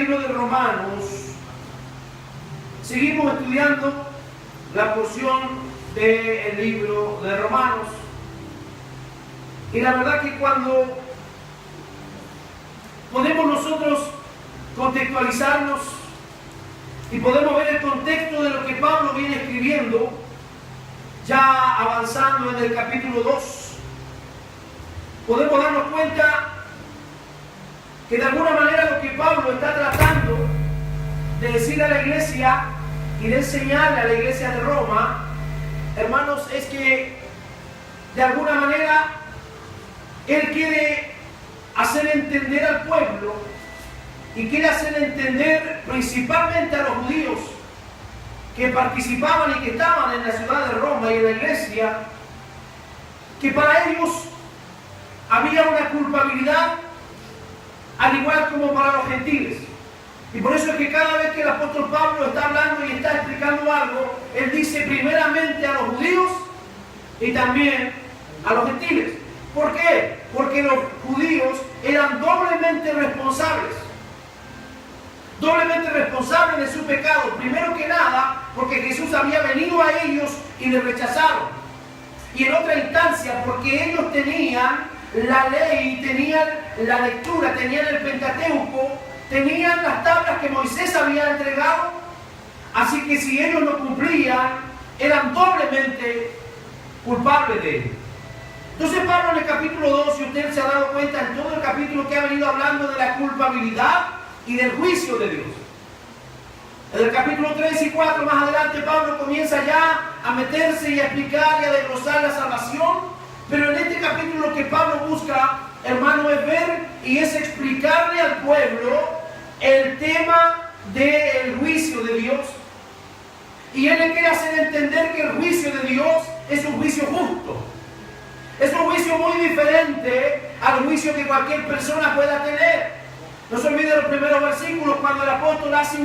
libro de Romanos, seguimos estudiando la porción del libro de Romanos. Y la verdad que cuando podemos nosotros contextualizarnos y podemos ver el contexto de lo que Pablo viene escribiendo, ya avanzando en el capítulo 2, podemos darnos cuenta que de alguna manera lo que Pablo está tratando de decir a la iglesia y de enseñarle a la iglesia de Roma, hermanos, es que de alguna manera él quiere hacer entender al pueblo y quiere hacer entender principalmente a los judíos que participaban y que estaban en la ciudad de Roma y en la iglesia, que para ellos había una culpabilidad al igual como para los gentiles. Y por eso es que cada vez que el apóstol Pablo está hablando y está explicando algo, él dice primeramente a los judíos y también a los gentiles. ¿Por qué? Porque los judíos eran doblemente responsables de su pecado. Primero que nada, porque Jesús había venido a ellos y les rechazaron. Y en otra instancia, porque ellos tenían la ley, tenían la lectura, tenían el Pentateuco, tenían las tablas que Moisés había entregado. Así que si ellos no cumplían, eran doblemente culpables de ello. Entonces Pablo en el capítulo 2, si usted se ha dado cuenta en todo el capítulo que ha venido hablando de la culpabilidad y del juicio de Dios. En el capítulo 3 y 4 más adelante Pablo comienza ya a meterse y a explicar y a desglosar la salvación. Pero en este capítulo lo que Pablo busca, hermano, es ver y es explicarle al pueblo el tema del juicio de Dios. Y él le quiere hacer entender que el juicio de Dios es un juicio justo. Es un juicio muy diferente al juicio que cualquier persona pueda tener. No se olvide los primeros versículos cuando el apóstol hace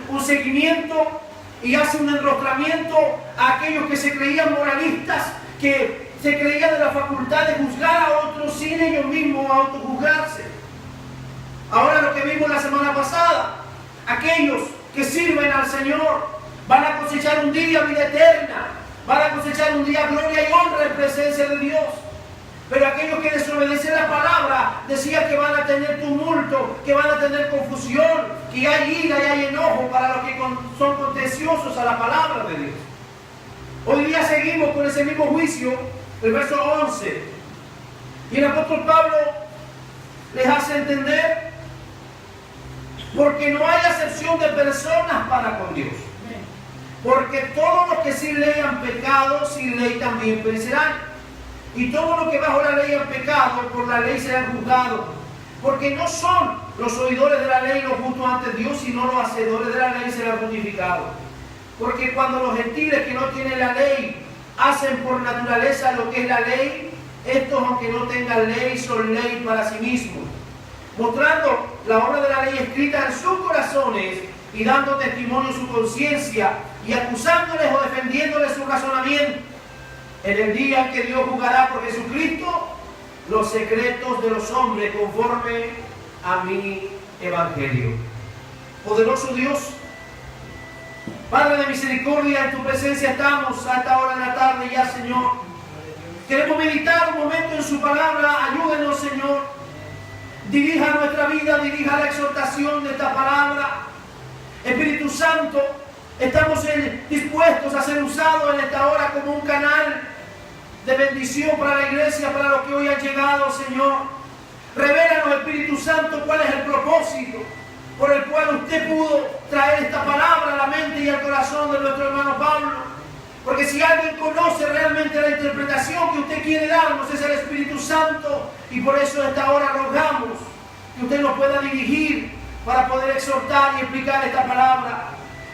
un seguimiento y hace un enrostramiento a aquellos que se creían moralistas, que se creían de la facultad de juzgar a otros sin ellos mismos autojuzgarse. Ahora lo que vimos la semana pasada, aquellos que sirven al Señor van a cosechar un día vida eterna, van a cosechar un día gloria y honra en presencia de Dios. Pero aquellos que desobedecen la palabra, decía que van a tener tumulto, que van a tener confusión, que hay ira y hay enojo para los que son contenciosos a la palabra de Dios. Hoy día seguimos con ese mismo juicio, el verso 11. Y el apóstol Pablo les hace entender, porque no hay acepción de personas para con Dios. Porque todos los que sin ley han pecado, sin ley también perecerán. Y todos los que bajo la ley han pecado, por la ley serán juzgados. Porque no son los oidores de la ley los justos ante Dios, sino los hacedores de la ley serán justificados. Porque cuando los gentiles que no tienen la ley hacen por naturaleza lo que es la ley, estos aunque no tengan ley, son ley para sí mismos, mostrando la obra de la ley escrita en sus corazones y dando testimonio su conciencia y acusándoles o defendiéndoles su razonamiento. En el día en que Dios juzgará por Jesucristo los secretos de los hombres conforme a mi evangelio. Poderoso Dios, Padre de misericordia, en tu presencia estamos a esta hora de la tarde ya, Señor. Queremos meditar un momento en su palabra. Ayúdenos, Señor. Dirija nuestra vida, dirija la exhortación de esta palabra. Espíritu Santo, estamos dispuestos a ser usados en esta hora como un canal de bendición para la iglesia, para los que hoy han llegado, Señor. Revélanos, Espíritu Santo, cuál es el propósito por el cual usted pudo traer esta palabra a la mente y al corazón de nuestro hermano Pablo. Porque si alguien conoce realmente la interpretación que usted quiere darnos, es el Espíritu Santo. Y por eso a esta hora rogamos que usted nos pueda dirigir para poder exhortar y explicar esta palabra.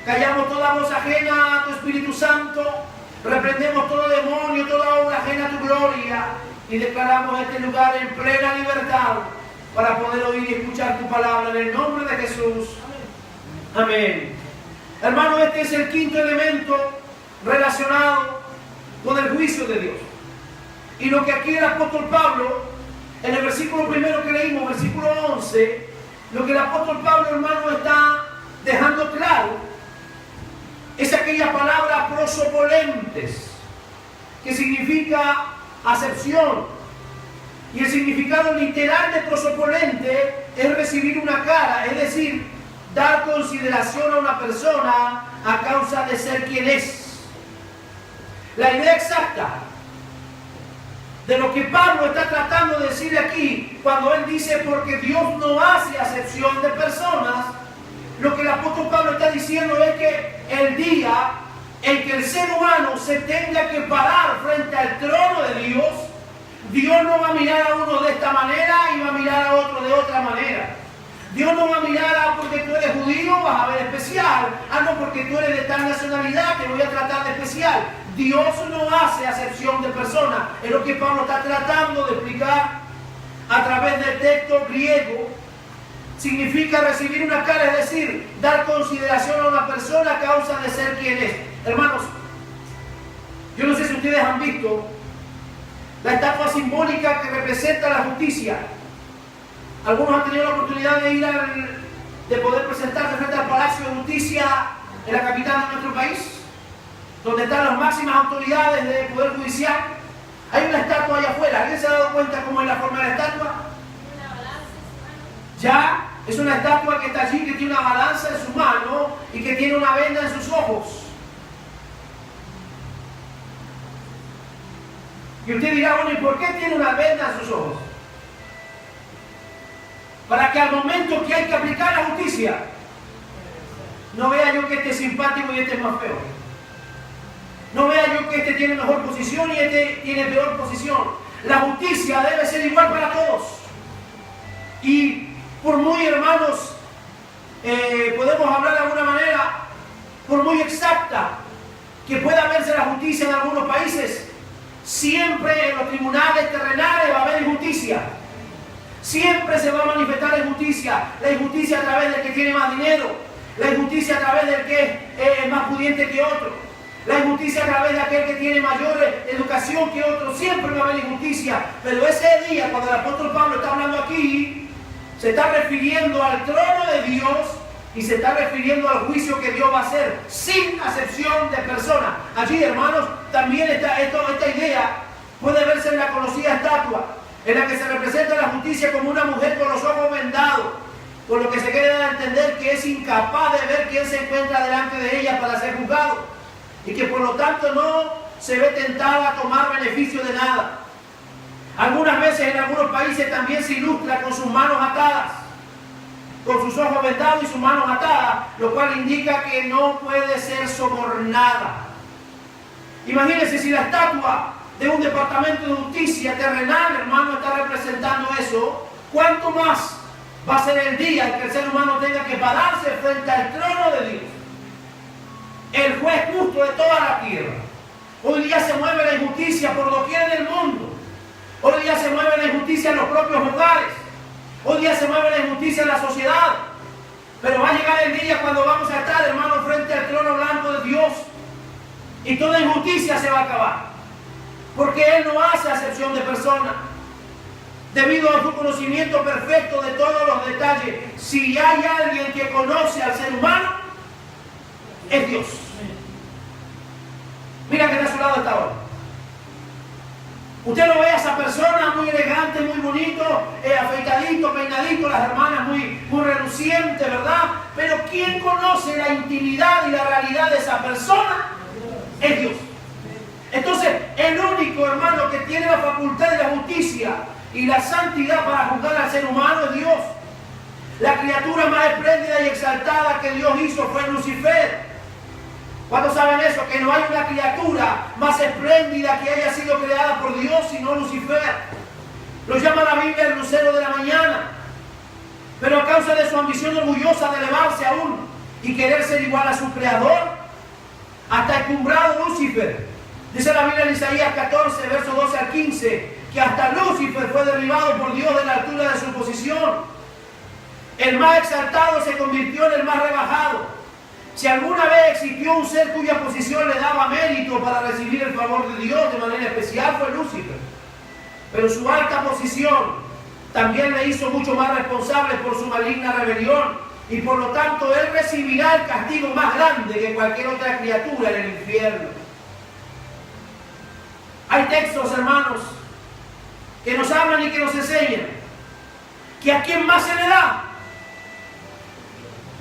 Callamos toda voz ajena a tu Espíritu Santo. Reprendemos todo demonio, toda obra ajena a tu gloria. Y declaramos este lugar en plena libertad para poder oír y escuchar tu palabra en el nombre de Jesús. Amén. Hermano, este es el quinto elemento relacionado con el juicio de Dios. Y lo que aquí el apóstol Pablo, en el versículo primero que leímos, versículo 11, lo que el apóstol Pablo, hermano, está dejando claro es aquella palabra prosopolentes, que significa acepción. Y el significado literal de prosopolente es recibir una cara, es decir, dar consideración a una persona a causa de ser quien es. La idea exacta de lo que Pablo está tratando de decir aquí, cuando él dice porque Dios no hace acepción de personas, lo que el apóstol Pablo está diciendo es que el día en que el ser humano se tenga que parar frente al trono de Dios, Dios no va a mirar a uno de esta manera y va a mirar a otro de otra manera. Dios no va a mirar porque tú eres judío, vas a ver especial. No, porque tú eres de tal nacionalidad, te voy a tratar de especial. Dios no hace acepción de personas. Es lo que Pablo está tratando de explicar a través del texto griego. Significa recibir una cara, es decir, dar consideración a una persona a causa de ser quien es. Hermanos, yo no sé si ustedes han visto la estatua simbólica que representa la justicia. Algunos han tenido la oportunidad de ir de poder presentarse frente al Palacio de Justicia en la capital de nuestro país, donde están las máximas autoridades del Poder Judicial. Hay una estatua allá afuera. ¿Alguien se ha dado cuenta cómo es la forma de la estatua? Ya, es una estatua que está allí, que tiene una balanza en su mano y que tiene una venda en sus ojos. Y usted dirá, bueno, ¿y por qué tiene una venda en sus ojos? Para que al momento que hay que aplicar la justicia, no vea yo que este es simpático y este es más feo. No vea yo que este tiene mejor posición y este tiene peor posición. La justicia debe ser igual para todos. Y por muy, hermanos, podemos hablar de alguna manera, por muy exacta que pueda verse la justicia en algunos países, siempre en los tribunales terrenales va a haber injusticia. Siempre se va a manifestar la injusticia. La injusticia a través del que tiene más dinero. La injusticia a través del que es más pudiente que otro. La injusticia a través de aquel que tiene mayor educación que otro. Siempre va a haber injusticia. Pero ese día, cuando el apóstol Pablo está hablando aquí, se está refiriendo al trono de Dios y se está refiriendo al juicio que Dios va a hacer sin acepción de personas. Allí, hermanos, también esta idea puede verse en la conocida estatua en la que se representa la justicia como una mujer con los ojos vendados, por lo que se quiere dar a entender que es incapaz de ver quién se encuentra delante de ella para ser juzgado y que por lo tanto no se ve tentada a tomar beneficio de nada. Algunas veces en algunos países también se ilustra con sus manos atadas, con sus ojos vendados y sus manos atadas, lo cual indica que no puede ser sobornada. Imagínense si la estatua de un departamento de justicia terrenal, hermano, está representando eso, ¿cuánto más va a ser el día en que el ser humano tenga que pararse frente al trono de Dios, el juez justo de toda la tierra? Hoy día se mueve la injusticia por doquier del mundo. Hoy día se mueve la injusticia en los propios hogares. Hoy día se mueve la injusticia en la sociedad. Pero va a llegar el día cuando vamos a estar, hermano, frente al trono blanco de Dios y toda injusticia se va a acabar. Porque Él no hace acepción de personas. Debido a su conocimiento perfecto de todos los detalles, si hay alguien que conoce al ser humano, es Dios. Mira que está a su lado esta hora. Usted lo ve a esa persona muy elegante, muy bonito, afeitadito, peinadito, las hermanas muy relucientes, ¿verdad? Pero ¿quién conoce la intimidad y la realidad de esa persona? Es Dios. Entonces, el único, hermano, que tiene la facultad de la justicia y la santidad para juzgar al ser humano es Dios. La criatura más espléndida y exaltada que Dios hizo fue Lucifer. ¿Cuántos saben eso? Que no hay una criatura más espléndida que haya sido creada por Dios sino Lucifer. Lo llama la Biblia el lucero de la mañana. Pero a causa de su ambición orgullosa de elevarse aún y querer ser igual a su creador, hasta encumbrado Lucifer. Dice la Biblia en Isaías 14, versos 12 al 15, que hasta Lucifer fue derribado por Dios de la altura de su posición. El más exaltado se convirtió en el más rebajado. Si alguna vez existió un ser cuya posición le daba mérito para recibir el favor de Dios de manera especial, fue Lucifer. Pero su alta posición también le hizo mucho más responsable por su maligna rebelión, y por lo tanto él recibirá el castigo más grande que cualquier otra criatura en el infierno. Hay textos, hermanos, que nos hablan y que nos enseñan que a quien más se le da,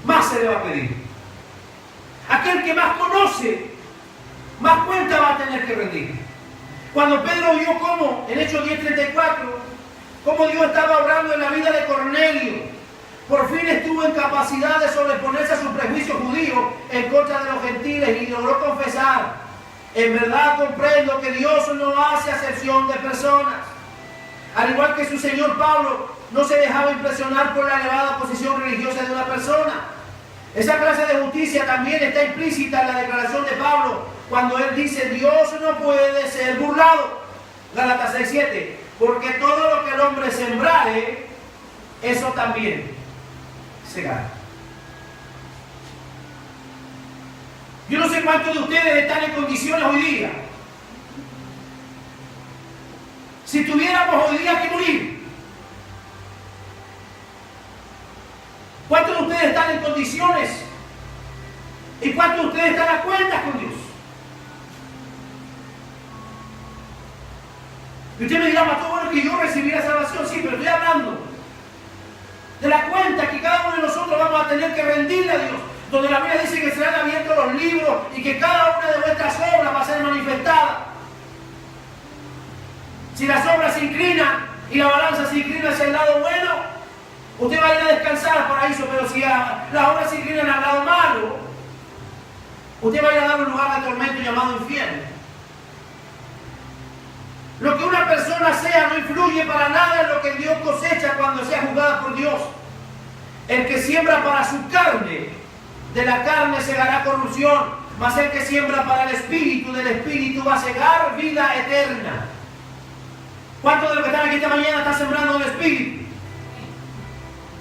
más se le va a pedir. Aquel que más conoce, más cuenta va a tener que rendir. Cuando Pedro vio cómo, en Hechos 10:34, cómo Dios estaba obrando en la vida de Cornelio, por fin estuvo en capacidad de sobreponerse a su prejuicio judío en contra de los gentiles y logró confesar: en verdad comprendo que Dios no hace acepción de personas. Al igual que su señor Pablo, no se dejaba impresionar por la elevada posición religiosa de una persona. Esa clase de justicia también está implícita en la declaración de Pablo, cuando él dice: Dios no puede ser burlado. Gálatas 6:7. Porque todo lo que el hombre sembrare, eso también segará. Yo no sé cuántos de ustedes están en condiciones hoy día. Si tuviéramos hoy día que morir, ¿cuántos de ustedes están en condiciones? ¿Y cuántos de ustedes están a cuentas con Dios? Y usted me dirá: pastor, bueno, que yo recibí la salvación. Sí, pero estoy hablando de la cuenta que cada uno de nosotros vamos a tener que rendirle a Dios, donde la Biblia dice que serán abiertos los libros y que cada una de vuestras obras va a ser manifestada. Si las obras se inclinan y la balanza se inclina hacia el lado bueno, usted va a ir a descansar al paraíso. Pero si las obras se inclinan al lado malo, usted va a ir a dar un lugar de tormento llamado infierno. Lo que una persona sea no influye para nada en lo que Dios cosecha cuando sea juzgada por Dios. El que siembra para su carne, de la carne segará corrupción, mas el que siembra para el Espíritu, del Espíritu va a segar vida eterna. ¿Cuántos de los que están aquí esta mañana están sembrando el Espíritu?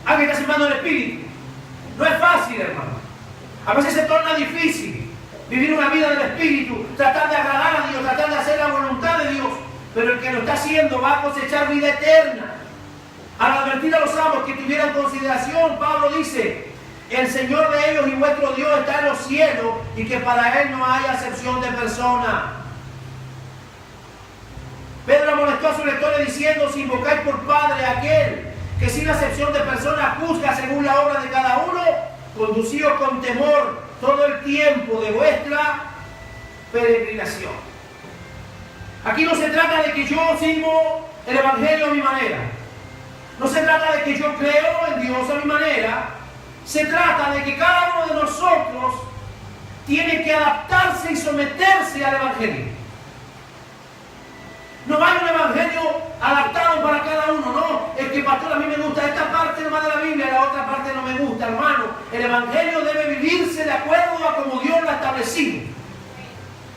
¿Alguien está sembrando el Espíritu? No es fácil, hermano. A veces se torna difícil vivir una vida del Espíritu, tratar de agradar a Dios, tratar de hacer la voluntad de Dios. Pero el que lo está haciendo va a cosechar vida eterna. Al advertir a los amos que tuvieran consideración, Pablo dice: el Señor de ellos y vuestro Dios está en los cielos, y que para Él no hay acepción de persona. Pedro amonestó a sus lectores diciendo: si invocáis por Padre a aquel que sin acepción de persona juzga según la obra de cada uno, conducíos con temor todo el tiempo de vuestra peregrinación. Aquí no se trata de que yo sirvo el Evangelio a mi manera. No se trata de que yo creo en Dios a mi manera. Se trata de que cada uno de nosotros tiene que adaptarse y someterse al Evangelio. No hay un Evangelio adaptado para cada uno, no. Es que, pastor, a mí me gusta esta parte nomás de la Biblia, la otra parte no me gusta, hermano. El Evangelio debe vivirse de acuerdo a como Dios lo ha establecido.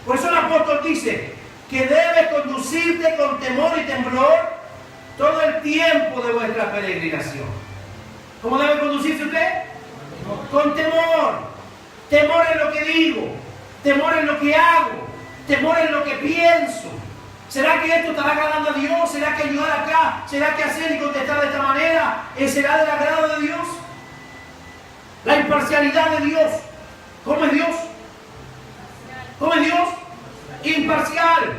Por eso el apóstol dice que debe conducirte con temor y temblor todo el tiempo de vuestra peregrinación. ¿Cómo debe conducirse usted? Con temor. Temor en lo que digo, temor en lo que hago, temor en lo que pienso. ¿Será que esto estará agradando a Dios? ¿Será que ayudar acá? ¿Será que hacer y contestar de esta manera será del agrado de Dios? La imparcialidad de Dios. ¿Cómo es Dios? ¿Cómo es Dios? Imparcial.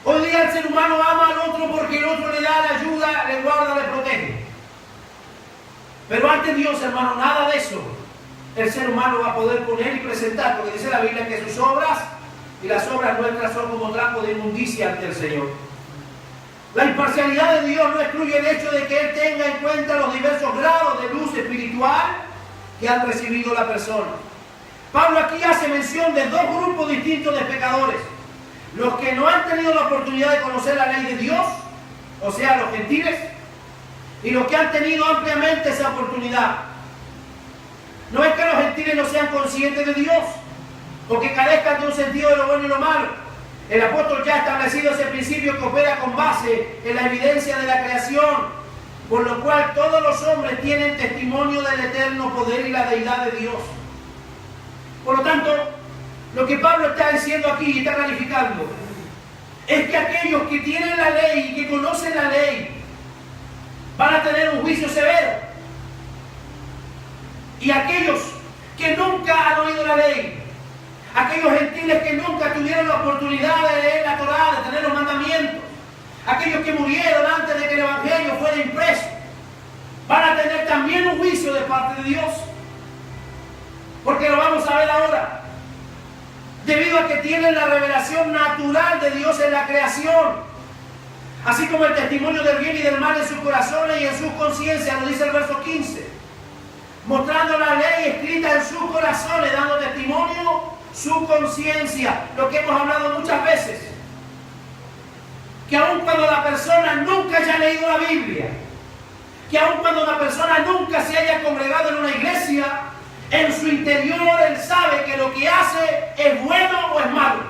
Hoy día el ser humano ama al otro porque el otro le da, le ayuda, le guarda, le protege. Pero ante Dios, hermano, nada de eso el ser humano va a poder poner y presentar, porque dice la Biblia que sus obras y las obras nuestras son como trapo de inmundicia ante el Señor. La imparcialidad de Dios no excluye el hecho de que Él tenga en cuenta los diversos grados de luz espiritual que han recibido la persona. Pablo aquí hace mención de dos grupos distintos de pecadores: los que no han tenido la oportunidad de conocer la ley de Dios, o sea, los gentiles, y los que han tenido ampliamente esa oportunidad. No es que los gentiles no sean conscientes de Dios, o que carezcan de un sentido de lo bueno y lo malo. El apóstol ya ha establecido ese principio que opera con base en la evidencia de la creación, por lo cual todos los hombres tienen testimonio del eterno poder y la deidad de Dios. Por lo tanto, lo que Pablo está diciendo aquí y está clarificando es que aquellos que tienen la ley y que conocen la ley van a tener un juicio severo. Y aquellos que nunca han oído la ley, aquellos gentiles que nunca tuvieron la oportunidad de leer la Torá, de tener los mandamientos, aquellos que murieron antes de que el Evangelio fuera impreso, van a tener también un juicio de parte de Dios. Porque lo vamos a ver ahora. Debido a que tienen la revelación natural de Dios en la creación, así como el testimonio del bien y del mal en sus corazones y en sus conciencias, lo dice el verso 15, mostrando la ley escrita en sus corazones, dando testimonio su conciencia, lo que hemos hablado muchas veces, que aun cuando la persona nunca haya leído la Biblia, que aun cuando la persona nunca se haya congregado en una iglesia, en su interior él sabe que lo que hace es bueno o es malo.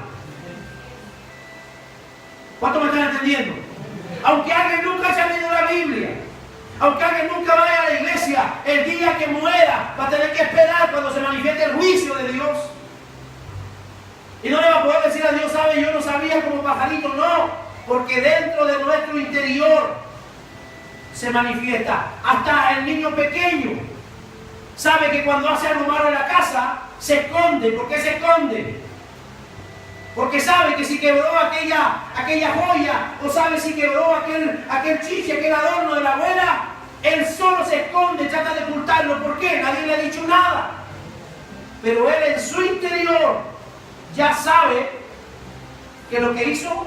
¿Cuánto me están entendiendo? Aunque alguien nunca haya leído la Biblia, aunque alguien nunca vaya a la iglesia, el día que muera va a tener que esperar cuando se manifieste el juicio de Dios. Y no le va a poder decir a Dios, sabe, yo no sabía como pajarito, no, porque dentro de nuestro interior se manifiesta. Hasta el niño pequeño sabe que cuando hace algo malo en la casa, se esconde. ¿Por qué se esconde? Porque sabe que si quebró aquella joya, o sabe si quebró aquel chiche, aquel adorno de la abuela, él solo se esconde, trata de ocultarlo. ¿Por qué? Nadie le ha dicho nada. Pero él en su interior ya sabe que lo que hizo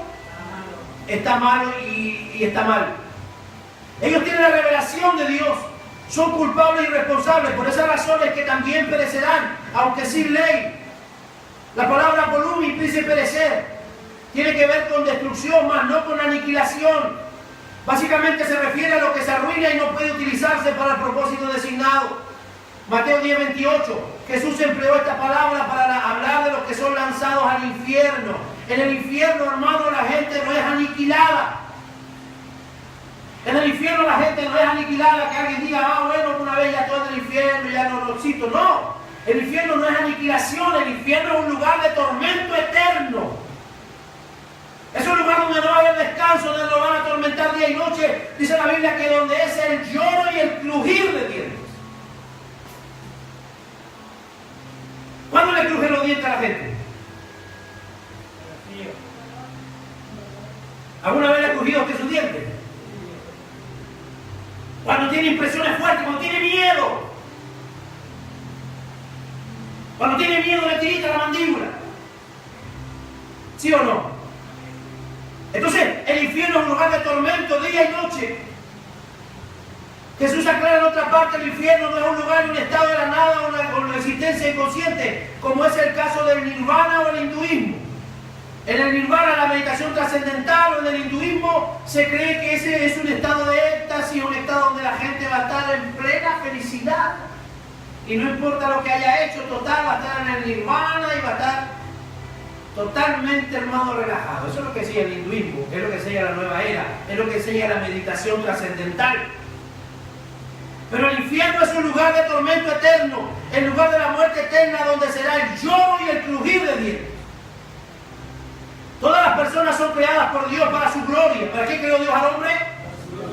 está malo y está mal. Ellos tienen la revelación de Dios. Son culpables y responsables. Por esas razones que también perecerán, aunque sin ley. La palabra polum implica perecer. Tiene que ver con destrucción, más no con aniquilación. Básicamente se refiere a lo que se arruina y no puede utilizarse para el propósito designado. Mateo 10:28. Jesús empleó esta palabra para hablar de los que son lanzados al infierno. En el infierno, hermano, la gente no es aniquilada. En el infierno la gente no es aniquilada, que alguien diga, bueno, una vez ya estoy en el infierno, ya no lo existo. No, el infierno no es aniquilación, el infierno es un lugar de tormento eterno. Es un lugar donde no va a haber descanso, donde lo van a atormentar día y noche. Dice la Biblia que donde es el lloro y el crujir de dientes. ¿Cuándo le crujen los dientes a la gente? ¿Alguna vez le ha crujido usted sus dientes? Cuando tiene impresiones fuertes, cuando tiene miedo. Cuando tiene miedo le tirita la mandíbula. ¿Sí o no? Entonces, el infierno es un lugar de tormento día y noche. Jesús aclara en otra parte, el infierno no es un lugar, un estado de la nada o una existencia inconsciente, como es el caso del nirvana o el hinduismo. En el nirvana, la meditación trascendental, o en el hinduismo, se cree que ese es un estado de éxtasis, un estado donde la gente va a estar en plena felicidad. Y no importa lo que haya hecho, total, va a estar en el nirvana y va a estar totalmente, hermano, relajado. Eso es lo que enseña el hinduismo, es lo que enseña la nueva era, es lo que enseña la meditación trascendental. Pero el infierno es un lugar de tormento eterno, el lugar de la muerte eterna, donde será el lloro y el crujir de dientes. Todas las personas son creadas por Dios para su gloria. ¿Para qué creó Dios al hombre?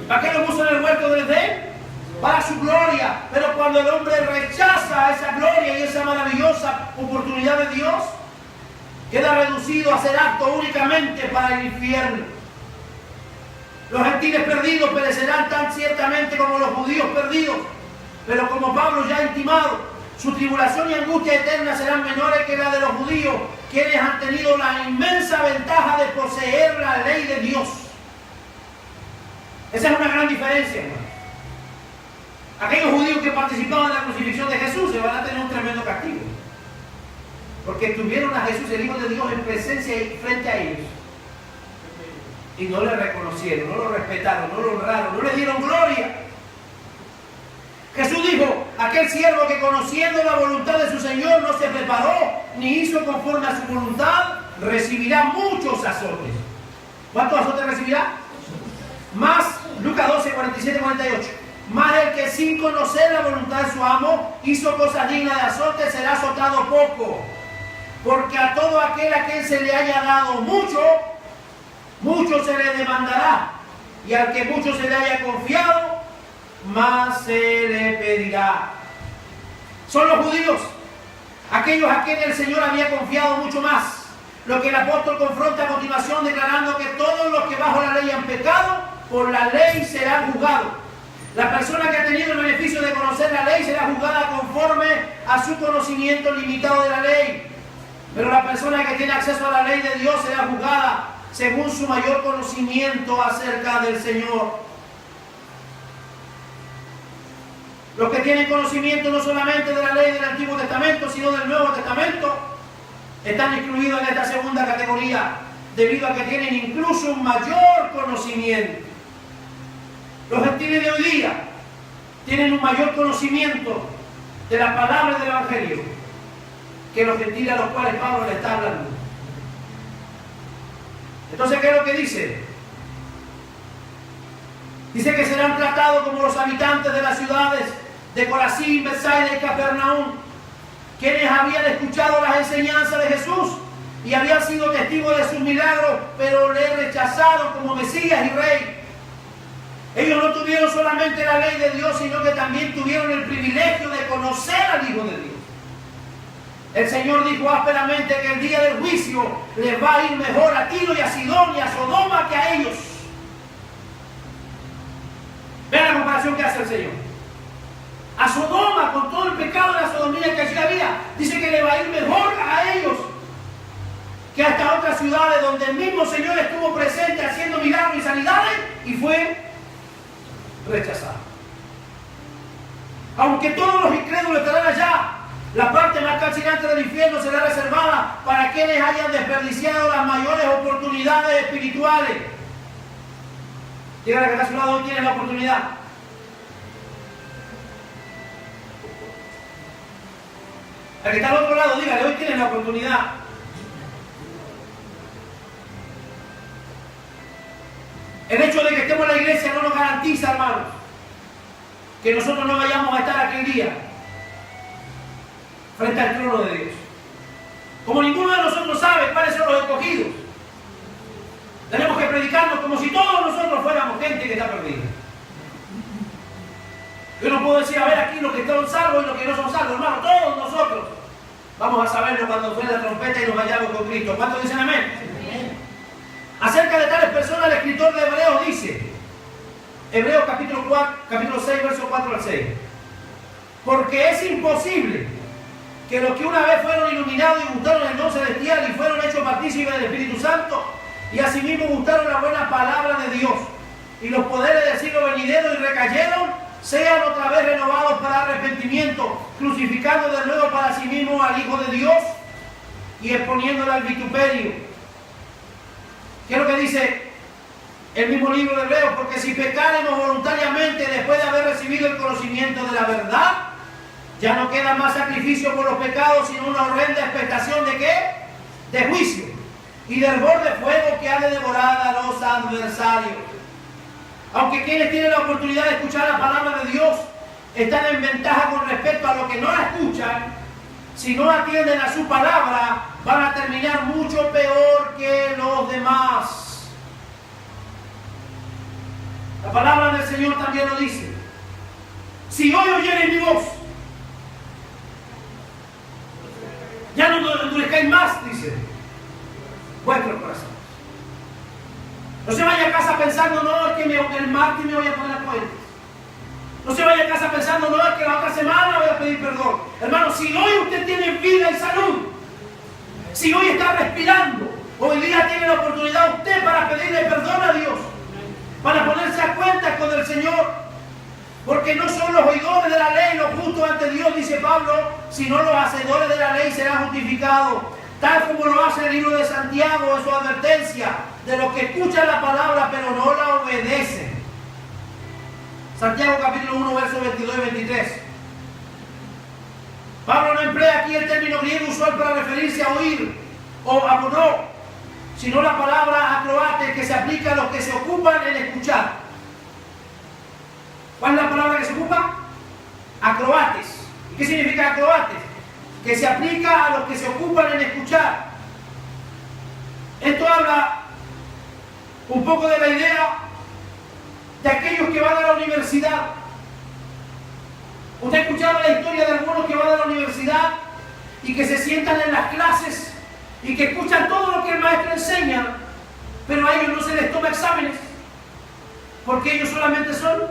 ¿Para qué lo puso en el huerto del Edén? Para su gloria. Pero cuando el hombre rechaza esa gloria y esa maravillosa oportunidad de Dios, queda reducido a ser apto únicamente para el infierno. Los gentiles perdidos perecerán tan ciertamente como los judíos perdidos. Pero como Pablo ya ha intimado, su tribulación y angustia eterna serán menores que la de los judíos, quienes han tenido la inmensa ventaja de poseer la ley de Dios. Esa es una gran diferencia, hermano. Aquellos judíos que participaban en la crucifixión de Jesús se van a tener un tremendo castigo. Porque tuvieron a Jesús, el Hijo de Dios, en presencia y frente a ellos. Y no le reconocieron, no lo respetaron, no lo honraron, no le dieron gloria. Jesús dijo, aquel siervo que conociendo la voluntad de su Señor no se preparó ni hizo conforme a su voluntad, recibirá muchos azotes. ¿Cuántos azotes recibirá? Más, Lucas 12, 47, 48. Más el que sin conocer la voluntad de su amo hizo cosas dignas de azote, será azotado poco. Porque a todo aquel a quien se le haya dado mucho, mucho se le demandará. Y al que mucho se le haya confiado, más se le pedirá. Son los judíos, aquellos a quienes el Señor había confiado mucho más. Lo que el apóstol confronta a continuación declarando que todos los que bajo la ley han pecado, por la ley serán juzgados. La persona que ha tenido el beneficio de conocer la ley será juzgada conforme a su conocimiento limitado de la ley. Pero la persona que tiene acceso a la ley de Dios será juzgada según su mayor conocimiento acerca del Señor. Los que tienen conocimiento no solamente de la ley del Antiguo Testamento, sino del Nuevo Testamento, están incluidos en esta segunda categoría, debido a que tienen incluso un mayor conocimiento. Los gentiles de hoy día tienen un mayor conocimiento de la palabra del Evangelio que los gentiles a los cuales Pablo le está hablando. Entonces, ¿qué es lo que dice? Dice que serán tratados como los habitantes de las ciudades de Corazín, Betsaida y Capernaum, quienes habían escuchado las enseñanzas de Jesús y habían sido testigos de sus milagros, pero le rechazaron como Mesías y Rey. Ellos no tuvieron solamente la ley de Dios, sino que también tuvieron el privilegio de conocer al Hijo de Dios. El Señor dijo ásperamente que el día del juicio les va a ir mejor a Tiro y a Sidón y a Sodoma que a ellos. Vean la comparación que hace el Señor. A Sodoma, con todo el pecado de la sodomía que allí había, dice que le va a ir mejor a ellos que hasta otras ciudades donde el mismo Señor estuvo presente haciendo milagros y sanidades y fue rechazado. Aunque todos los incrédulos estarán allá, la parte más calcinante del infierno será reservada para quienes hayan desperdiciado las mayores oportunidades espirituales. Dígale que está a su lado, hoy tienes la oportunidad. Al que está al otro lado, dígale, hoy tienes la oportunidad. El hecho de que estemos en la iglesia no nos garantiza, hermanos, que nosotros no vayamos a estar aquel día frente al trono de Dios. Como ninguno de nosotros sabe cuáles son los escogidos, tenemos que predicarnos como si todos nosotros fuéramos gente que está perdida. Yo no puedo decir, a ver aquí los que están salvos y los que no son salvos, hermano, todos nosotros vamos a saberlo cuando suene la trompeta y nos vayamos con Cristo. ¿Cuántos dicen amén? Amén. Acerca de tales personas, el escritor de Hebreos dice, Hebreos capítulo 6, versos 4 al 6, porque es imposible que los que una vez fueron iluminados y gustaron el don celestial y fueron hechos partícipes del Espíritu Santo y asimismo gustaron la buena palabra de Dios y los poderes del siglo venidero y recayeron, sean otra vez renovados para arrepentimiento, crucificando de nuevo para sí mismos al Hijo de Dios y exponiéndole al vituperio. ¿Qué es lo que dice el mismo libro de Hebreos? Porque si pecaremos voluntariamente después de haber recibido el conocimiento de la verdad, ya no queda más sacrificio por los pecados, sino una horrenda expectación ¿de qué? De juicio y del hervor de fuego que ha de devorar a los adversarios. Aunque quienes tienen la oportunidad de escuchar la palabra de Dios están en ventaja con respecto a los que no la escuchan, si no atienden a su palabra, van a terminar mucho peor que los demás. La palabra del Señor también lo dice. Si hoy oyereis mi voz, ya no endurezcáis más, dice, vuestro corazón. No se vaya a casa pensando, no, es que el martes me voy a poner a cuentas. No se vaya a casa pensando, no, es que la otra semana voy a pedir perdón. Hermano, si hoy usted tiene vida y salud, si hoy está respirando, hoy día tiene la oportunidad usted para pedirle perdón a Dios, para ponerse a cuentas con el Señor. Porque no son los oidores de la ley los justos ante Dios, dice Pablo, sino los hacedores de la ley serán justificados. Tal como lo hace el libro de Santiago en su advertencia de los que escuchan la palabra pero no la obedecen. Santiago capítulo 1, versos 22 y 23. Pablo no emplea aquí el término griego usual para referirse a oír o a no, sino la palabra acroate que se aplica a los que se ocupan en escuchar. ¿Cuál es la palabra que se ocupa? Acroates. ¿Y qué significa acroates? Que se aplica a los que se ocupan en escuchar. Esto habla un poco de la idea de aquellos que van a la universidad Usted ha escuchado la historia de algunos que van a la universidad y que se sientan en las clases y que escuchan todo lo que el maestro enseña, pero a ellos no se les toma exámenes, porque ellos solamente son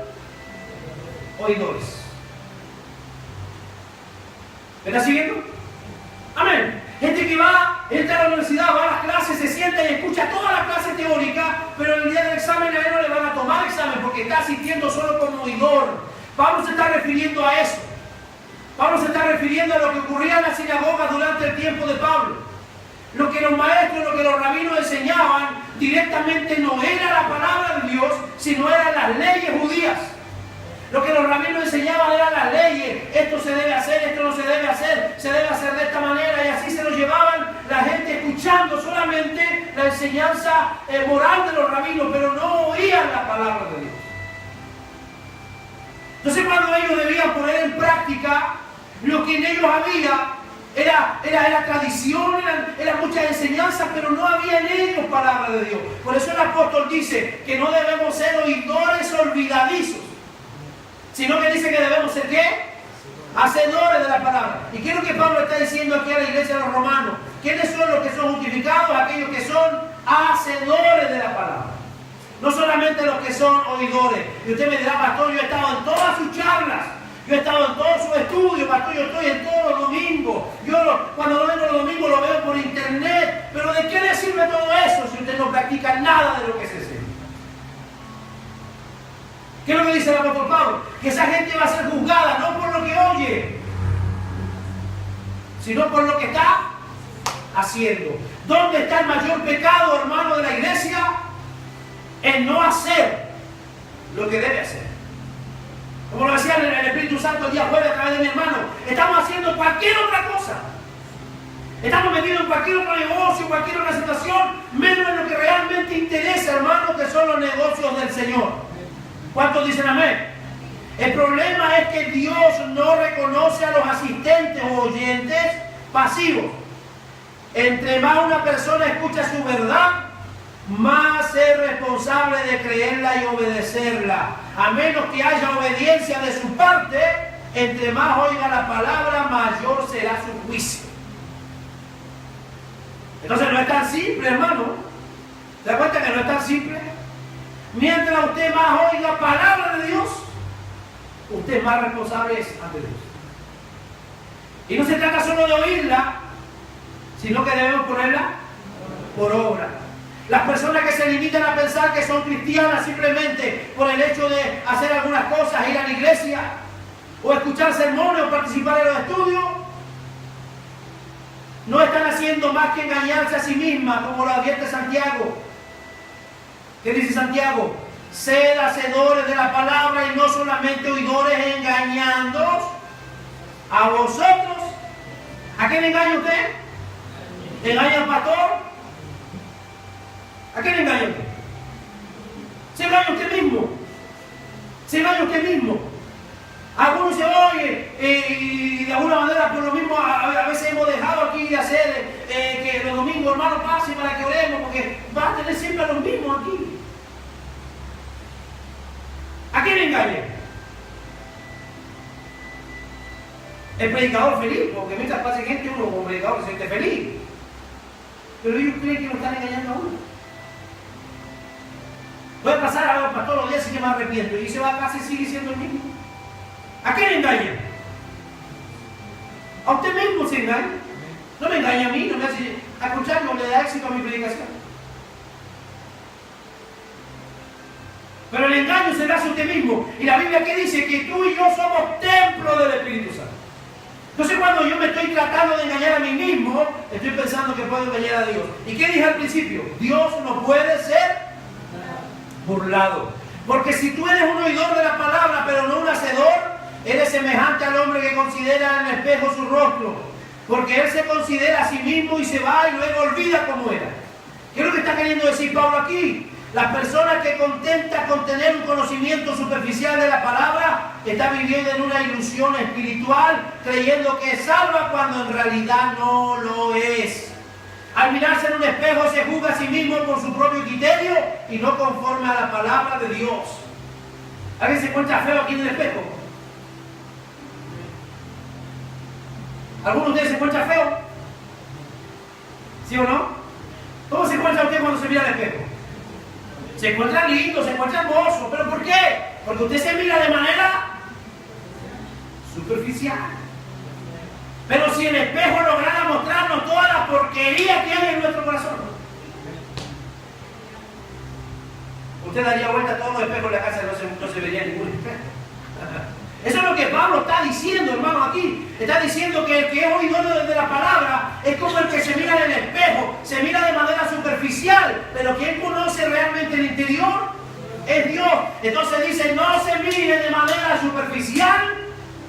oidores. ¿Me está siguiendo? Amén. Gente que entra a la universidad, va a las clases, se sienta y escucha toda la clase teórica, pero el día del examen a él no le van a tomar examen porque está asistiendo solo como oidor. Pablo se está refiriendo a eso. Pablo se está refiriendo a lo que ocurría en la sinagoga durante el tiempo de Pablo. Lo que los maestros, lo que los rabinos enseñaban directamente no era la palabra de Dios, sino eran las leyes judías. Lo que los rabinos enseñaban eran las leyes. Esto se debe hacer, esto no se debe hacer de esta manera, y así se lo llevaban la gente escuchando solamente la enseñanza moral de los rabinos, pero no oían la palabra de Dios. Entonces, cuando ellos debían poner en práctica lo que en ellos había, era tradición, eran muchas enseñanzas, pero no había en ellos palabra de Dios. Por eso el apóstol dice que no debemos ser oidores olvidadizos, sino que dice que debemos ser ¿qué? Hacedores de la palabra. ¿Y qué es lo que Pablo está diciendo aquí a la iglesia de los romanos? ¿Quiénes son los que son justificados? Aquellos que son hacedores de la palabra. No solamente los que son oidores. Y usted me dirá, pastor, yo he estado en todas sus charlas, yo he estado en todos sus estudios, pastor, yo estoy en todos los domingos. Cuando no vengo los domingos lo veo por internet. Pero ¿de qué le sirve todo eso si usted no practica nada de lo que se enseña? ¿Qué es lo que dice el apóstol Pablo? Que esa gente va a ser juzgada no por lo que oye, sino por lo que está haciendo. ¿Dónde está el mayor pecado, hermano, de la iglesia? En no hacer lo que debe hacer. Como lo decía el Espíritu Santo el día jueves a través de mi hermano, estamos haciendo cualquier otra cosa. Estamos metidos en cualquier otro negocio, cualquier otra situación, menos en lo que realmente interesa, hermano, que son los negocios del Señor. ¿Cuántos dicen amén? El problema es que Dios no reconoce a los asistentes o oyentes pasivos. Entre más una persona escucha su verdad, más es responsable de creerla y obedecerla. A menos que haya obediencia de su parte, entre más oiga la palabra, mayor será su juicio. Entonces no es tan simple, hermano. ¿Se da cuenta que no es tan simple? Mientras usted más oiga palabra de Dios, usted más responsable es ante Dios. Y no se trata solo de oírla, sino que debemos ponerla por obra. Las personas que se limitan a pensar que son cristianas simplemente por el hecho de hacer algunas cosas, ir a la iglesia, o escuchar sermones, o participar en los estudios, no están haciendo más que engañarse a sí mismas, como lo advierte Santiago. ¿Qué dice Santiago? Sed hacedores de la palabra y no solamente oidores, engañándoos a vosotros. ¿A quién engaña usted? ¿Engaña al pastor? ¿A quién engaña usted? Se engaña usted mismo. Se engaña usted mismo. Algunos se oye y de alguna manera por lo mismo a veces hemos dejado aquí de hacer que los domingos, hermano, pase para que oremos, porque va a tener siempre a los mismos aquí. ¿A quién engaña? El predicador feliz, porque mientras pase gente uno como predicador se siente feliz. Pero ellos creen que lo están engañando a uno. Puede pasar a los pastores los días y que me arrepiento y se va a casa y sigue siendo el mismo. ¿A quién engaña? A usted mismo se engaña. No me engaña a mí, no me hace escuchar, no le da éxito a mi predicación. Pero el engaño se le hace a usted mismo. Y la Biblia que dice que tú y yo somos templo del Espíritu Santo. Entonces cuando yo me estoy tratando de engañar a mí mismo, estoy pensando que puedo engañar a Dios. ¿Y qué dije al principio? Dios no puede ser burlado. Porque si tú eres un oidor de la palabra, pero no un hacedor, eres semejante al hombre que considera en el espejo su rostro. Porque él se considera a sí mismo y se va y luego olvida cómo era. ¿Qué es lo que está queriendo decir Pablo aquí? Las personas que contentan con tener un conocimiento superficial de la palabra están viviendo en una ilusión espiritual, creyendo que es salva cuando en realidad no lo es. Al mirarse en un espejo se juzga a sí mismo por su propio criterio y no conforme a la palabra de Dios. ¿Alguien se encuentra feo aquí en el espejo? ¿Alguno de ustedes se encuentra feo? ¿Sí o no? ¿Cómo se encuentra usted cuando se mira al espejo? Se encuentra lindo, se encuentra hermoso. ¿Pero por qué? Porque usted se mira de manera superficial. Pero si el espejo lograra mostrarnos toda la porquería que hay en nuestro corazón, usted daría vuelta a todos los espejos de la casa y no se vería ningún espejo. Eso es lo que Pablo está diciendo, hermano, aquí. Está diciendo que el que es oidor de la palabra es como el que se mira en el espejo, se mira de manera superficial, pero quien conoce realmente el interior es Dios. Entonces dice, no se mire de manera superficial,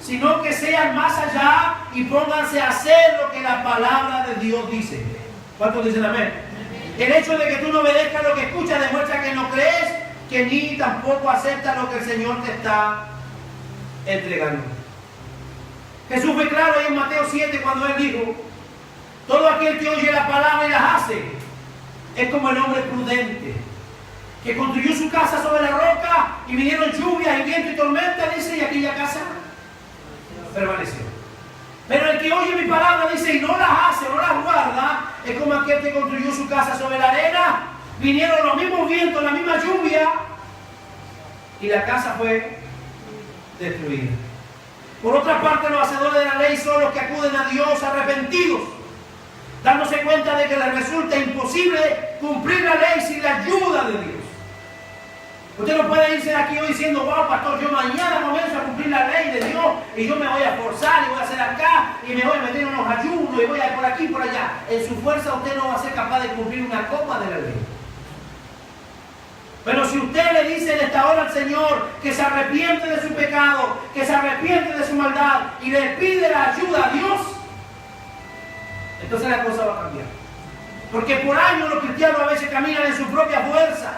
sino que sean más allá y pónganse a hacer lo que la palabra de Dios dice. ¿Cuántos dicen amén? El hecho de que tú no obedezcas lo que escuchas demuestra que no crees, que ni tampoco aceptas lo que el Señor te está entregando. Jesús fue claro ahí en Mateo 7 cuando Él dijo, todo aquel que oye la palabra y las hace, es como el hombre prudente, que construyó su casa sobre la roca y vinieron lluvias y viento y tormenta, dice, y aquella casa permaneció. Pero el que oye mi palabra, dice, y no las hace, no las guarda, es como aquel que construyó su casa sobre la arena, vinieron los mismos vientos, la misma lluvia, y la casa fue destruida. Por otra parte, los hacedores de la ley son los que acuden a Dios arrepentidos, dándose cuenta de que les resulta imposible cumplir la ley sin la ayuda de Dios. Usted no puede irse de aquí hoy diciendo, wow, pastor, yo mañana comienzo a cumplir la ley de Dios y yo me voy a esforzar y voy a hacer acá y me voy a meter en unos ayunos y voy a ir por aquí y por allá. En su fuerza usted no va a ser capaz de cumplir una coma de la ley. Pero si usted le dice en esta hora al Señor que se arrepiente de su pecado, que se arrepiente de su maldad y le pide la ayuda a Dios, entonces la cosa va a cambiar. Porque por años los cristianos a veces caminan en su propia fuerza.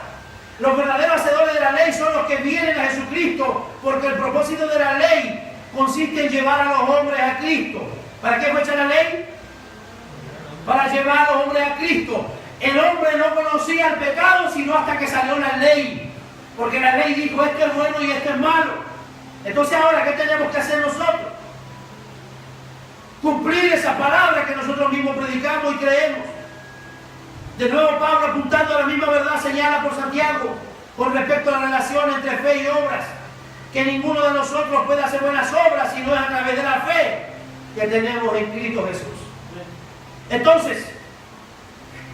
Los verdaderos hacedores de la ley son los que vienen a Jesucristo, porque el propósito de la ley consiste en llevar a los hombres a Cristo. ¿Para qué fue hecha la ley? Para llevar a los hombres a Cristo. El hombre no conocía el pecado sino hasta que salió la ley, porque la ley dijo esto es bueno y esto es malo. Entonces ahora, ¿qué tenemos que hacer nosotros? Cumplir esa palabra que nosotros mismos predicamos y creemos. De nuevo Pablo, apuntando a la misma verdad, señala por Santiago con respecto a la relación entre fe y obras, que ninguno de nosotros puede hacer buenas obras si no es a través de la fe que tenemos en Cristo Jesús. Entonces,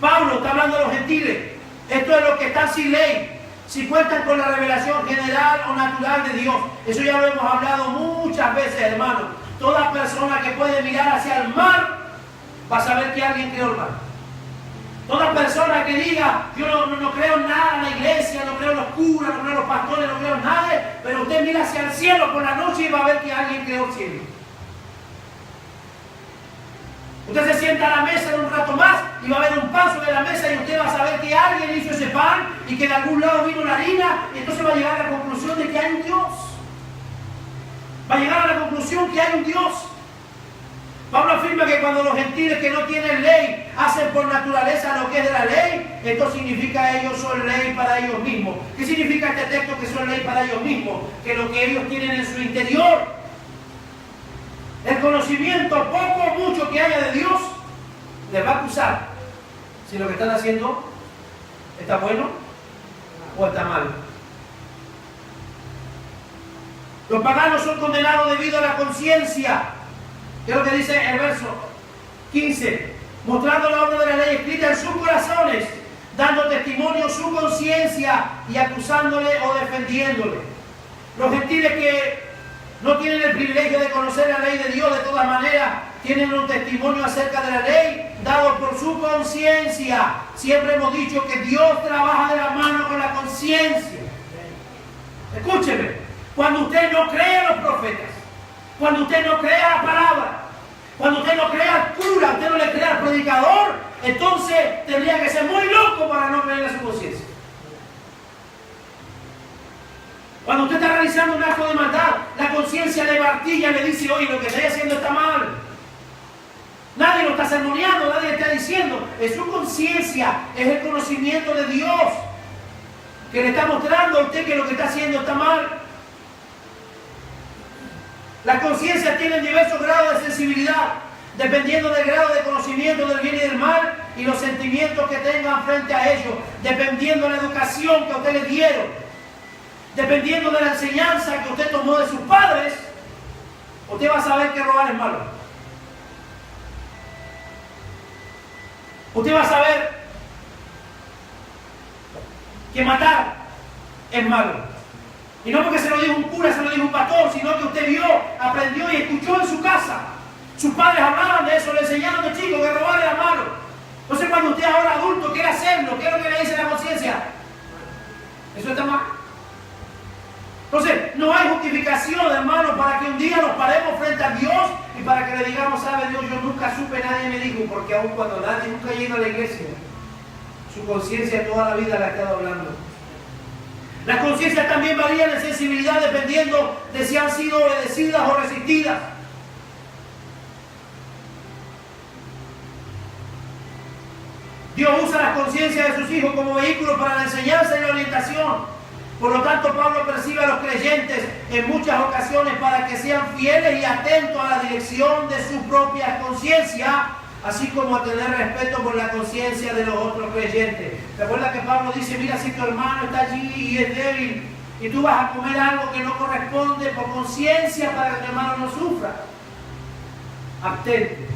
Pablo está hablando de los gentiles. Esto es lo que está sin ley, si cuentan con la revelación general o natural de Dios. Eso ya lo hemos hablado muchas veces, hermano. Toda persona que puede mirar hacia el mar va a saber que alguien creó el mar. Toda persona que diga, yo no creo en nada en la iglesia, no creo en los curas, no creo en los pastores, no creo en nada, pero usted mira hacia el cielo por la noche y va a ver que alguien creó el cielo. Usted se sienta a la mesa en un rato más y va a haber un pan sobre la mesa y usted va a saber que alguien hizo ese pan y que de algún lado vino la harina, y entonces va a llegar a la conclusión de que hay un Dios. Va a llegar a la conclusión que hay un Dios. Pablo afirma que cuando los gentiles que no tienen ley hacen por naturaleza lo que es de la ley, esto significa que ellos son ley para ellos mismos. ¿Qué significa este texto que son ley para ellos mismos? Que lo que ellos tienen en su interior, el conocimiento poco o mucho que haya de Dios, les va a acusar si lo que están haciendo está bueno o está mal. Los paganos son condenados debido a la conciencia. ¿Qué es lo que dice el verso 15? Mostrando la obra de la ley escrita en sus corazones, dando testimonio su conciencia y acusándole o defendiéndole. Los gentiles que no tienen el privilegio de conocer la ley de Dios, de todas maneras, tienen un testimonio acerca de la ley dado por su conciencia. Siempre hemos dicho que Dios trabaja de la mano con la conciencia. Escúcheme, cuando usted no cree a los profetas, cuando usted no cree a la palabra, cuando usted no cree al cura, usted no le cree al predicador, entonces tendría que ser muy loco para no creer a su conciencia. Cuando usted está realizando un acto de maldad, la conciencia le martilla, le dice, oye, lo que estoy haciendo está mal. Nadie lo está sermoneando, nadie le está diciendo. Es su conciencia, es el conocimiento de Dios que le está mostrando a usted que lo que está haciendo está mal. Las conciencias tienen diversos grados de sensibilidad. dependiendo del grado de conocimiento del bien y del mal y los sentimientos que tengan frente a ellos, dependiendo de la educación que a usted le dieron, dependiendo de la enseñanza que usted tomó de sus padres, usted va a saber que robar es malo. Usted va a saber que matar es malo. Y no porque se lo dijo un cura, se lo dijo un pastor, sino que usted vio, aprendió y escuchó en su casa. Sus padres hablaban de eso, le enseñaron de chico que robar era malo. Entonces cuando usted ahora adulto quiere hacerlo, ¿qué es lo que le dice la conciencia? Eso está mal. Entonces, no hay justificación, hermano, para que un día nos paremos frente a Dios y para que le digamos, sabe Dios, yo nunca supe, nadie me dijo, porque aun cuando nadie nunca llega a la iglesia, su conciencia toda la vida la ha estado hablando. Las conciencias también varían en sensibilidad dependiendo de si han sido obedecidas o resistidas. Dios usa las conciencias de sus hijos como vehículos para la enseñanza y la orientación. Por lo tanto, Pablo persigue a los creyentes en muchas ocasiones para que sean fieles y atentos a la dirección de su propia conciencia, así como a tener respeto por la conciencia de los otros creyentes. ¿Recuerda que Pablo dice, mira, si tu hermano está allí y es débil y tú vas a comer algo que no corresponde por conciencia para que tu hermano no sufra? Abstente.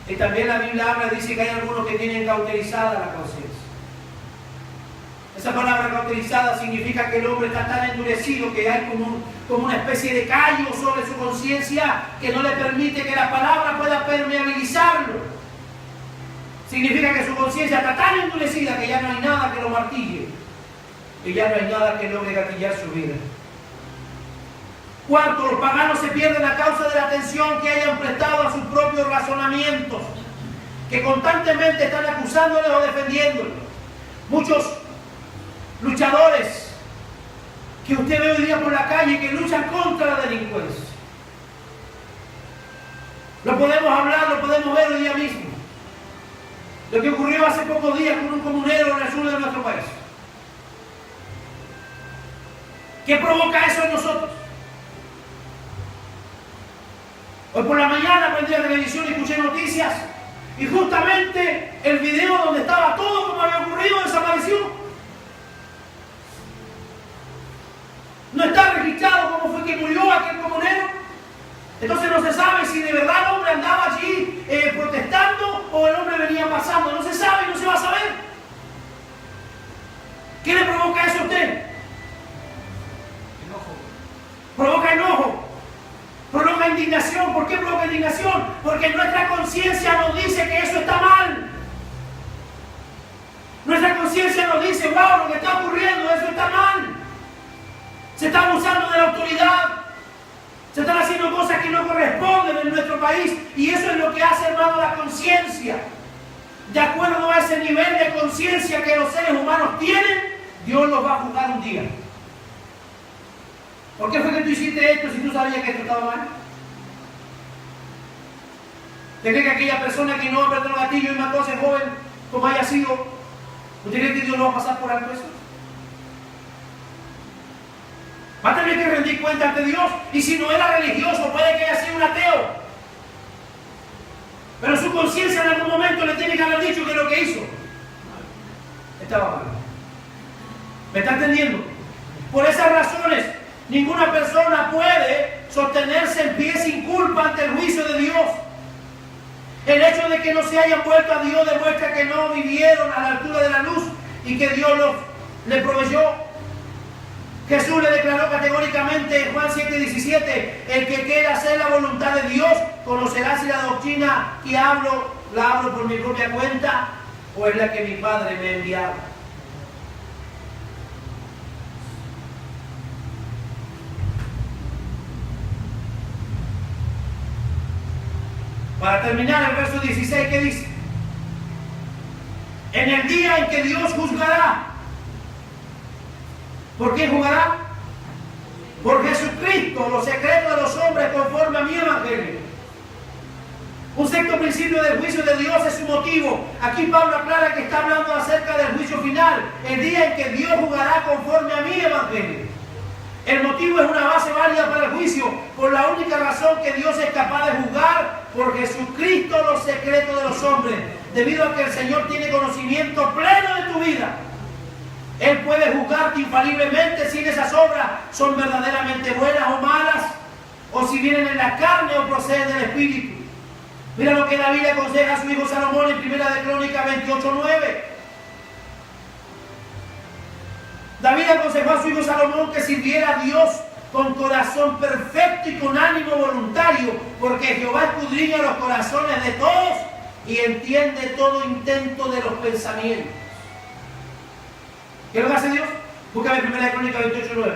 Y también la Biblia habla, dice que hay algunos que tienen cauterizada la conciencia. Esa palabra cauterizada significa que el hombre está tan endurecido que hay como una especie de callo sobre su conciencia que no le permite que la palabra pueda permeabilizarlo. Significa que su conciencia está tan endurecida que ya no hay nada que lo martille, que ya no hay nada que logre gatillar su vida. Cuarto, los paganos se pierden a causa de la atención que hayan prestado a sus propios razonamientos, que constantemente están acusándoles o defendiéndoles. Muchos luchadores que usted ve hoy día por la calle que luchan contra la delincuencia. Lo podemos hablar, lo podemos ver hoy día mismo. Lo que ocurrió hace pocos días con un comunero en el sur de nuestro país. ¿Qué provoca eso en nosotros? Hoy por la mañana prendí la televisión y escuché noticias y justamente el video donde estaba todo como había ocurrido desapareció. No está registrado cómo fue que murió aquel comunero. Entonces no se sabe si de verdad el hombre andaba allí protestando o el hombre venía pasando. No se sabe y no se va a saber. ¿Qué le provoca eso a usted? Enojo. Provoca enojo. Provoca indignación. ¿Por qué provoca indignación? Porque nuestra conciencia nos dice que eso está mal. Nuestra conciencia nos dice, wow, lo que está ocurriendo, eso está mal. Se está abusando de la autoridad. Se están haciendo cosas que no corresponden en nuestro país. Y eso es lo que hace, hermano, la conciencia. De acuerdo a ese nivel de conciencia que los seres humanos tienen, Dios los va a juzgar un día. ¿Por qué fue que tú hiciste esto si tú sabías que esto estaba mal? ¿Usted cree que aquella persona que no apretó el gatillo y mató a ese joven, como haya sido, usted cree que Dios lo va a pasar por alto eso? Va a tener que rendir cuenta ante Dios. Y si no era religioso, puede que haya sido un ateo. Pero su conciencia en algún momento le tiene que haber dicho que lo que hizo estaba mal. ¿Me está entendiendo? Por esas razones, ninguna persona puede sostenerse en pie sin culpa ante el juicio de Dios. El hecho de que no se hayan vuelto a Dios demuestra que no vivieron a la altura de la luz y que Dios les proveyó. Jesús le declaró categóricamente en Juan 7:17, el que quiera hacer la voluntad de Dios, conocerá si la doctrina que hablo, la hablo por mi propia cuenta, o es la que mi Padre me ha enviado. Para terminar, el verso 16, ¿qué dice? En el día en que Dios juzgará. ¿Por quién juzgará? Por Jesucristo, los secretos de los hombres conforme a mi evangelio. Un sexto principio del juicio de Dios es su motivo. Aquí Pablo aclara que está hablando acerca del juicio final, el día en que Dios juzgará conforme a mi evangelio. El motivo es una base válida para el juicio, por la única razón que Dios es capaz de juzgar por Jesucristo los secretos de los hombres, debido a que el Señor tiene conocimiento pleno de tu vida. Él puede juzgarte infaliblemente si esas obras son verdaderamente buenas o malas, o si vienen en la carne o proceden del Espíritu. Mira lo que David le aconseja a su hijo Salomón en 1 Crónicas 28:9. David aconsejó a su hijo Salomón que sirviera a Dios con corazón perfecto y con ánimo voluntario, porque Jehová escudriña los corazones de todos y entiende todo intento de los pensamientos. ¿Qué es lo que hace Dios? Búscame 1 Crónicas 28:9.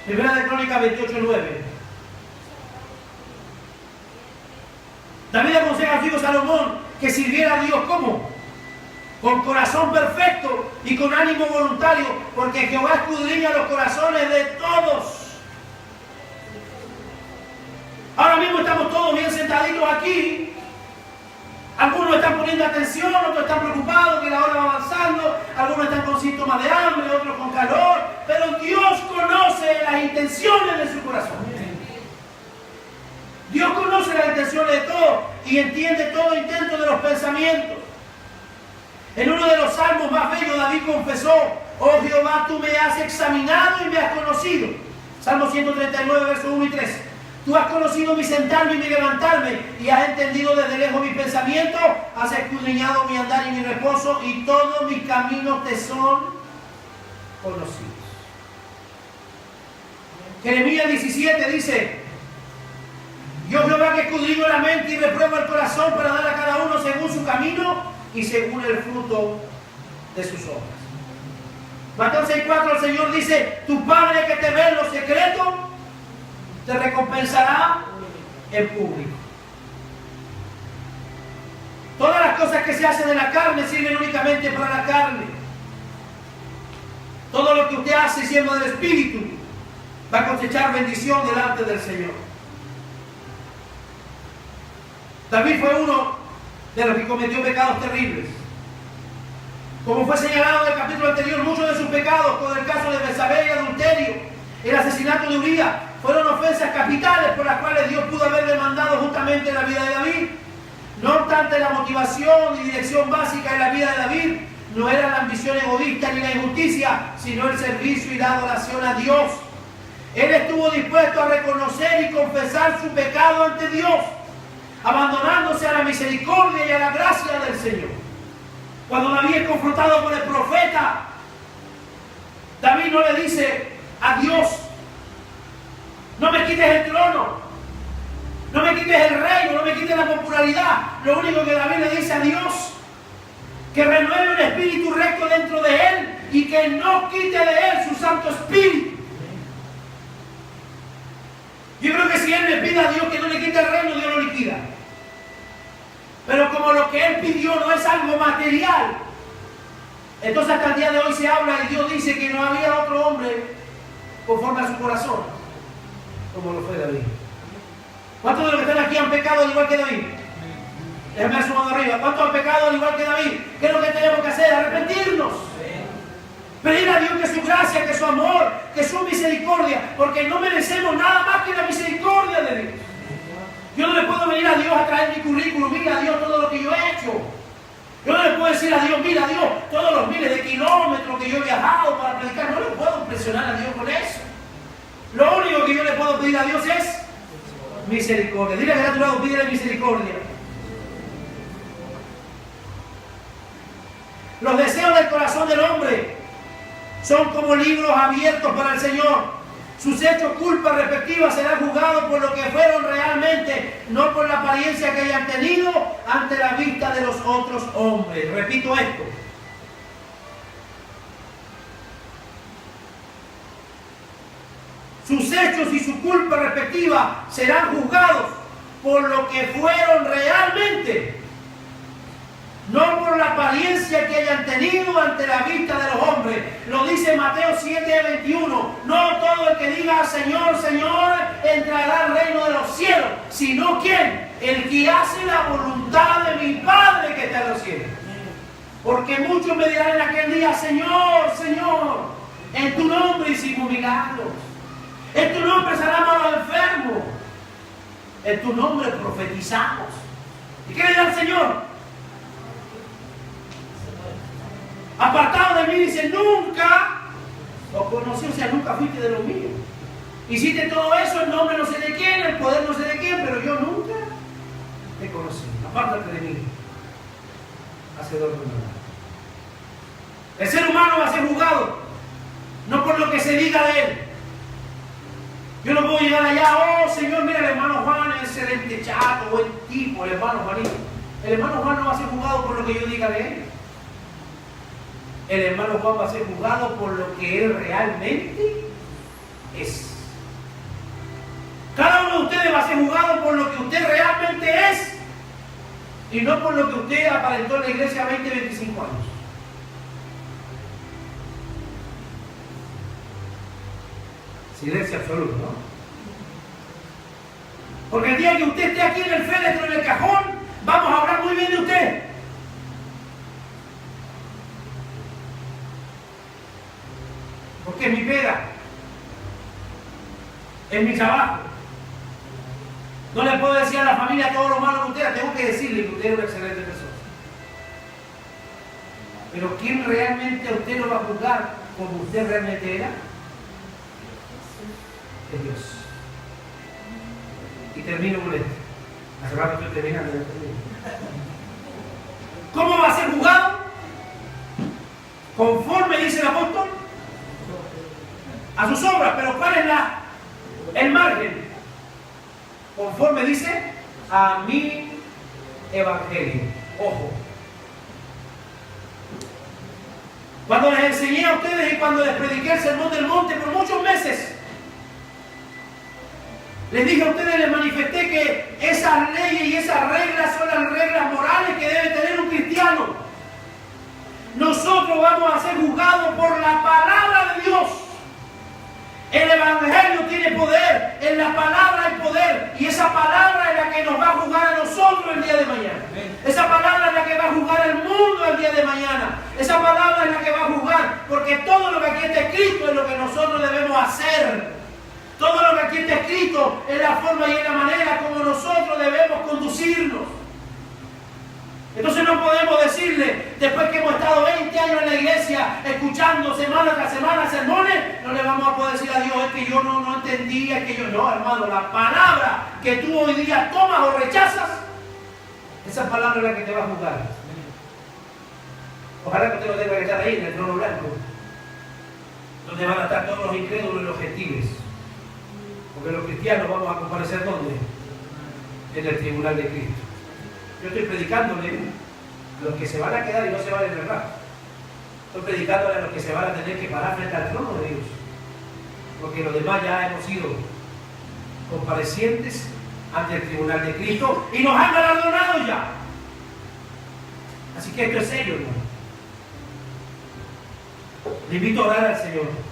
Primera de Crónicas 28:9. David aconseja a su hijo Salomón que sirviera a Dios ¿cómo? Con corazón perfecto y con ánimo voluntario, porque Jehová escudriña los corazones de todos. Ahora mismo estamos todos bien sentaditos aquí. Algunos están poniendo atención, otros están preocupados que la hora va avanzando, algunos están con síntomas de hambre, otros con calor, pero Dios conoce las intenciones de su corazón. Dios conoce las intenciones de todos y entiende todo intento de los pensamientos. En uno de los salmos más bellos, David confesó: oh Jehová, tú me has examinado y me has conocido. Salmo 139, versos 1 y 3. Tú has conocido mi sentarme y mi levantarme, y has entendido desde lejos mis pensamientos, has escudriñado mi andar y mi reposo, y todos mis caminos te son conocidos. Jeremías 17 dice: yo Jehová que escudriño la mente y repruebo el corazón para dar a cada uno según su camino y según el fruto de sus obras. Mateo 6:4, el Señor dice: tu Padre que te ve en lo secreto te recompensará en público. Todas las cosas que se hacen de la carne sirven únicamente para la carne. Todo lo que usted hace siendo del Espíritu va a cosechar bendición delante del Señor. David fue uno de los que cometió pecados terribles. Como fue señalado en el capítulo anterior, muchos de sus pecados, con el caso de Betsabé y adulterio, el asesinato de Urías, fueron ofensas capitales por las cuales Dios pudo haber demandado justamente la vida de David. No obstante, la motivación y dirección básica de la vida de David no era la ambición egoísta ni la injusticia, sino el servicio y la adoración a Dios. Él estuvo dispuesto a reconocer y confesar su pecado ante Dios, abandonándose a la misericordia y a la gracia del Señor. Cuando David es confrontado por el profeta, David no le dice a Dios: no me quites el trono, no me quites el reino, no me quites la popularidad. Lo único que David le dice a Dios: que renueve un espíritu recto dentro de él y que no quite de él su Santo Espíritu. Yo creo que si él le pide a Dios que no le quite el reino, Dios lo liquida. Pero como lo que él pidió no es algo material, entonces hasta el día de hoy se habla y Dios dice que no había otro hombre conforme a su corazón como lo fue David. ¿Cuántos de los que están aquí han pecado al igual que David? Déjame ver su mano arriba. ¿Cuántos han pecado al igual que David? ¿Qué es lo que tenemos que hacer? Arrepentirnos. Pedir a Dios que su gracia, que su amor, que su misericordia, porque no merecemos nada más que la misericordia de Dios. Yo no le puedo venir a Dios a traer mi currículum: mira a Dios todo lo que yo he hecho. Yo no le puedo decir a Dios: mira a Dios todos los miles de kilómetros que yo he viajado para predicar. No le puedo impresionar a Dios con eso. Lo único que yo le puedo pedir a Dios es misericordia. Dile que a tu lado: pídele misericordia. Los deseos del corazón del hombre son como libros abiertos para el Señor. Sus hechos, culpas respectivas serán juzgados por lo que fueron realmente, no por la apariencia que hayan tenido ante la vista de los otros hombres. Repito esto: sus hechos y su culpa respectiva serán juzgados por lo que fueron realmente, no por la apariencia que hayan tenido ante la vista de los hombres. Lo dice Mateo 7:21. No todo el que diga Señor, Señor entrará al reino de los cielos, sino ¿quién? el que hace la voluntad de mi Padre que está en los cielos. Porque muchos me dirán en aquel día, Señor, Señor, en tu nombre hicimos milagros, en tu nombre sanamos a los enfermos, en tu nombre profetizamos. ¿Y qué le dirá el Señor? Apartado de mí, dice, nunca os conocí, o sea, nunca fuiste de los míos. Hiciste todo eso en nombre no sé de quién, el poder no sé de quién, pero yo nunca te conocí. Apártate de mí, hacedor de maldad. El ser humano va a ser juzgado, no por lo que se diga de él. Yo no puedo llegar allá, oh Señor, mira el hermano Juan es excelente chato, buen tipo, el hermano Juanito. El hermano Juan no va a ser juzgado por lo que yo diga de él. El hermano Juan va a ser juzgado por lo que él realmente es. Cada uno de ustedes va a ser juzgado por lo que usted realmente es y no por lo que usted aparentó en la iglesia 20, 25 años. Silencio absoluto, ¿no? Porque el día que usted esté aquí en el féretro, en el cajón, vamos a hablar muy bien de usted. Porque es mi pega, es mi trabajo. No le puedo decir a la familia todo lo malo que usted, tengo que decirle que usted es una excelente persona. Pero ¿quién realmente a usted lo va a juzgar como usted realmente era? Es Dios. Y termino con esto. Hace rato estoy terminando. ¿Cómo va a ser juzgado? Conforme dice el apóstol a sus obras. Pero ¿cuál es el margen? Conforme dice a mi evangelio. Ojo. Cuando les enseñé a ustedes y cuando les prediqué el sermón del monte por muchos meses, les dije a ustedes, les manifesté que esas leyes y esas reglas son las reglas morales que debe tener un cristiano. Nosotros vamos a ser juzgados por la palabra de Dios. El evangelio tiene poder, en la palabra hay poder, y esa palabra es la que nos va a juzgar a nosotros el día de mañana. Esa palabra es la que va a juzgar al mundo el día de mañana. Esa palabra es la que va a juzgar, porque todo lo que aquí está escrito es lo que nosotros debemos hacer. Todo lo que aquí está escrito es la forma y es la manera como nosotros debemos conducirnos. Entonces no podemos decirle, después que hemos estado 20 años en la iglesia, escuchando semana tras semana sermones, no le vamos a poder decir a Dios, es que yo no entendía, es que yo no, hermano, la palabra que tú hoy día tomas o rechazas, esa palabra es la que te va a juzgar. Ojalá que usted no tenga que estar ahí en el trono blanco, donde van a estar todos los incrédulos y los gentiles. Porque los cristianos vamos a comparecer ¿dónde? En el tribunal de Cristo. Yo estoy predicándole a los que se van a quedar y no se van a enterrar. Estoy predicándole a los que se van a tener que parar frente al trono de Dios. Porque los demás ya hemos sido comparecientes ante el tribunal de Cristo y nos han galardonado ya. Así que esto es serio, hermano. Le invito a orar al Señor.